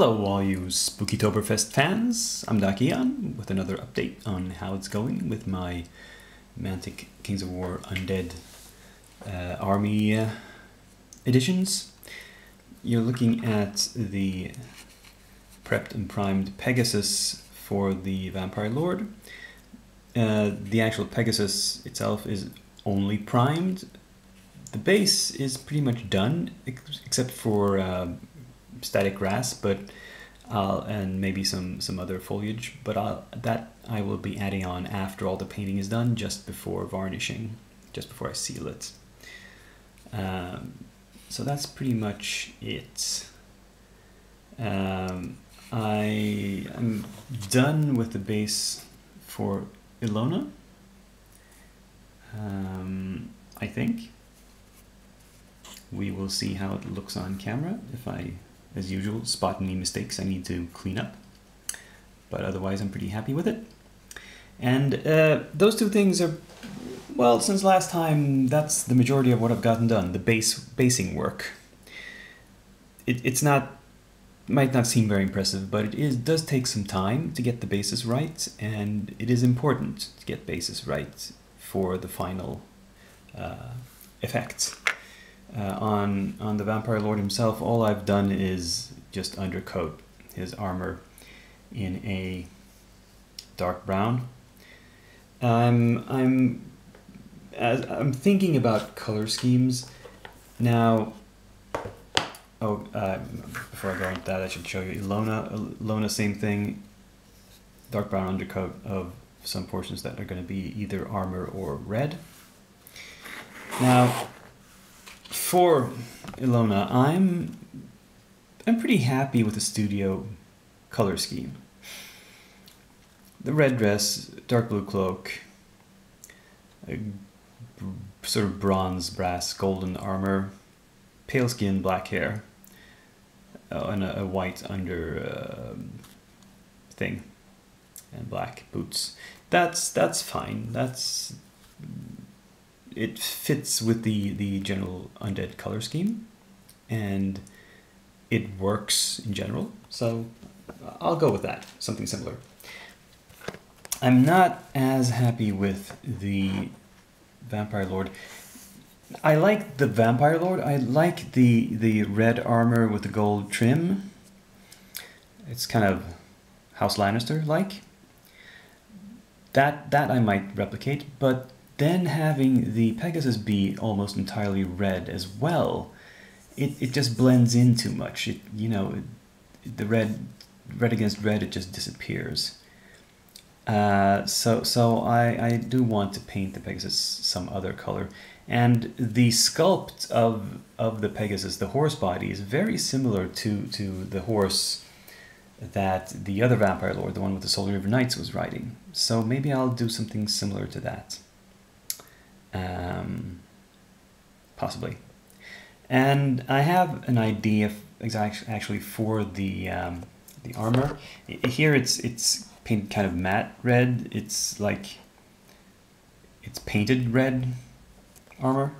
Hello all you Spookytoberfest fans, I'm Dakian with another update on how it's going with my Mantic Kings of War Undead Army editions. You're looking at the prepped and primed Pegasus for the Vampire Lord. The actual Pegasus itself is only primed. The base is pretty much done, except for static grass, but and maybe some other foliage, but that I will be adding on after all the painting is done, just before varnishing, just before I seal it. So that's pretty much it. I am done with the base for Ilona, I think. We will see how it looks on camera. If I, as usual, spot any mistakes I need to clean up. But otherwise I'm pretty happy with it. And those two things are, well, since last time, that's the majority of what I've gotten done, the basing work. It's not, might not seem very impressive, but it does take some time to get the bases right, and it is important to get bases right for the final effects. On the Vampire Lord himself, all I've done is just undercoat his armor in a dark brown. I'm thinking about color schemes now. Before I go into that, I should show you Ilona, same thing. Dark brown undercoat of some portions that are going to be either armor or red. Now, for Ilona, I'm pretty happy with the studio color scheme. The red dress, dark blue cloak, a sort of bronze, brass, golden armor, pale skin, black hair, and a white under thing, and black boots. That's fine. It fits with the general undead color scheme, and it works in general, so I'll go with that, something similar. I'm not as happy with the Vampire Lord. I like the Vampire Lord. I like the red armor with the gold trim. It's kind of House Lannister-like. That I might replicate, but then having the Pegasus be almost entirely red as well, it just blends in too much. The red against red, it just disappears. So I do want to paint the Pegasus some other color. And the sculpt of the Pegasus, the horse body, is very similar to the horse that the other Vampire Lord, the one with the Solar River Knights, was riding. So maybe I'll do something similar to that. Possibly. And I have an idea actually for the armor. Here it's painted kind of matte red. It's like it's painted red armor.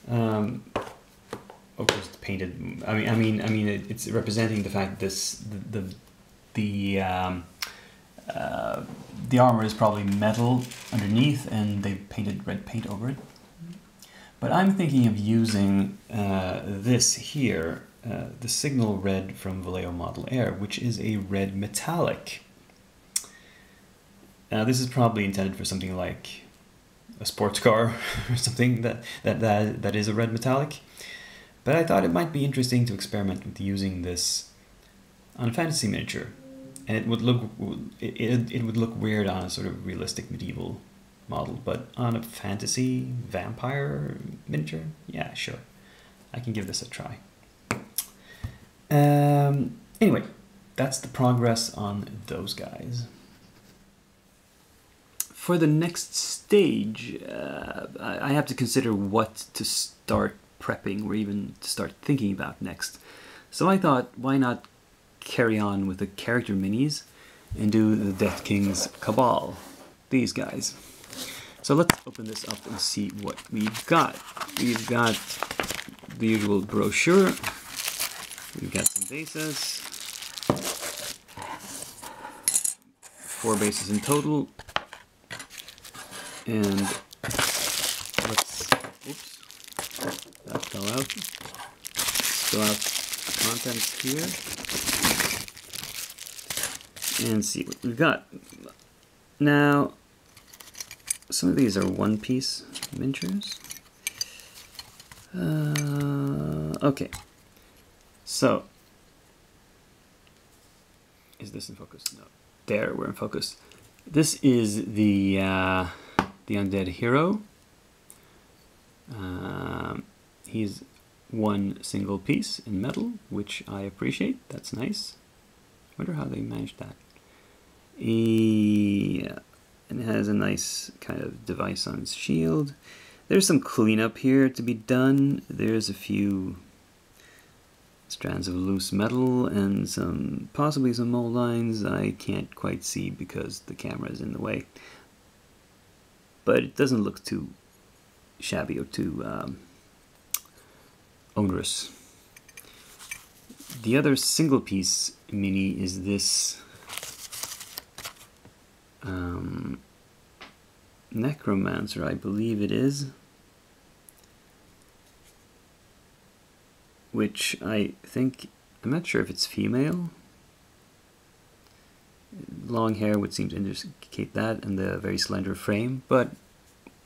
Of course, it's painted. I mean, it's representing the fact that the armor is probably metal underneath, and they've painted red paint over it. But I'm thinking of using this here, the Signal Red from Vallejo Model Air, which is a red metallic. Now, this is probably intended for something like a sports car or something that is a red metallic. But I thought it might be interesting to experiment with using this on a fantasy miniature. And it would look weird on a sort of realistic medieval model, but on a fantasy vampire miniature, yeah, sure, I can give this a try. Anyway, that's the progress on those guys. For the next stage, I have to consider what to start prepping or even to start thinking about next. So I thought, why not carry on with the character minis and do the Death King's Cabal, these guys. So let's open this up and see what we've got. We've got the usual brochure, we've got some bases, 4 bases in total. And let's, oops, that fell out. Fill out contents here. And see what we've got. Now, some of these are one-piece miniatures. Okay, so is this in focus? No, there, we're in focus. This is the undead hero. He's one single piece in metal, which I appreciate. That's nice. Wonder how they managed that. Yeah, and it has a nice kind of device on its shield. There's some cleanup here to be done. There's a few strands of loose metal and possibly some mold lines I can't quite see because the camera is in the way. But it doesn't look too shabby or too onerous. The other single piece mini is this Necromancer, I believe it is, which I think, I'm not sure if it's female. Long hair would seem to indicate that, and the very slender frame, but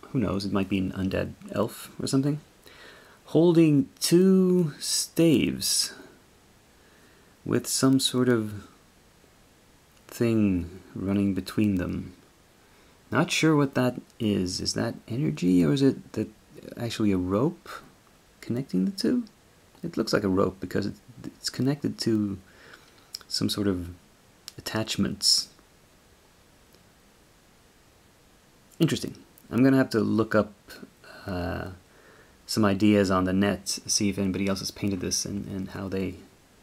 who knows, it might be an undead elf or something. Holding 2 staves with some sort of thing running between them. Not sure what that is. Is that energy, or is it actually a rope connecting the two? It looks like a rope because it's connected to some sort of attachments. Interesting. I'm gonna have to look up some ideas on the net, see if anybody else has painted this and how they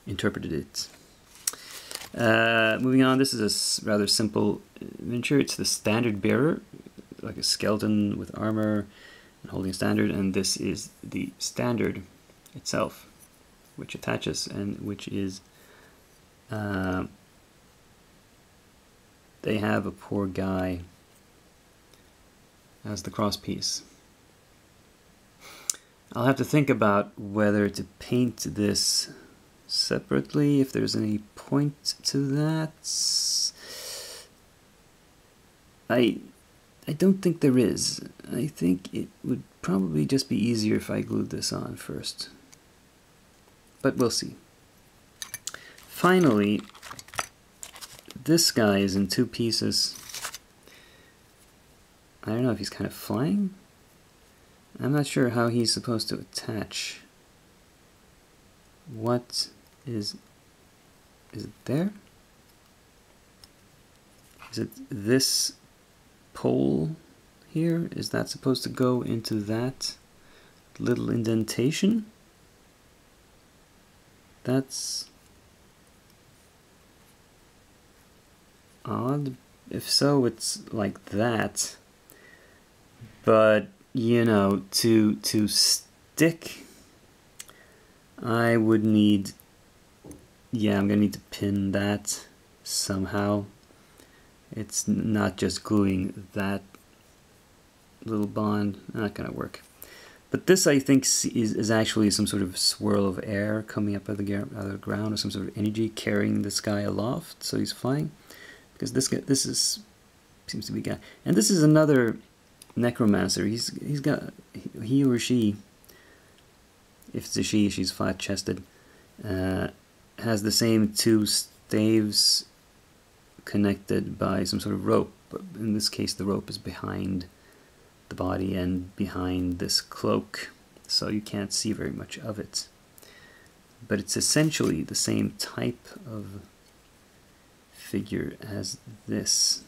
interpreted it. Moving on, this is a rather simple miniature. It's the standard bearer, like a skeleton with armor and holding a standard, and this is the standard itself, which attaches and which is they have a poor guy as the crosspiece. I'll have to think about whether to paint this separately, if there's any point to that. I don't think there is. I think it would probably just be easier if I glued this on first. But we'll see. Finally, this guy is in 2 pieces. I don't know if he's kind of flying. I'm not sure how he's supposed to attach. What is it there? Is it this pole here? Is that supposed to go into that little indentation? That's odd. If so, it's like that. But you know, to stick, I would need, yeah, I'm gonna need to pin that somehow. It's not just gluing that little bond, not gonna work. But this, I think, is actually some sort of swirl of air coming up out of the ground, or some sort of energy carrying this guy aloft, so he's flying. Because this guy, seems to be a guy, and this is another necromancer. He's got, he or she, if it's a she, she's flat-chested, has the same 2 staves connected by some sort of rope. But in this case, the rope is behind the body and behind this cloak, so you can't see very much of it. But it's essentially the same type of figure as this.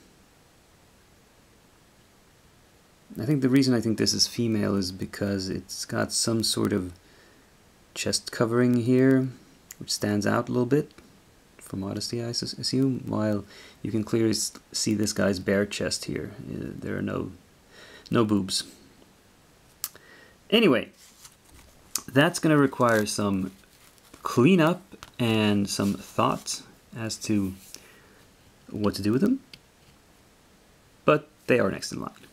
I think the reason I think this is female is because it's got some sort of chest covering here, which stands out a little bit for modesty, I assume, while you can clearly see this guy's bare chest here. There are no boobs. Anyway, that's going to require some cleanup and some thought as to what to do with them. They are next in line.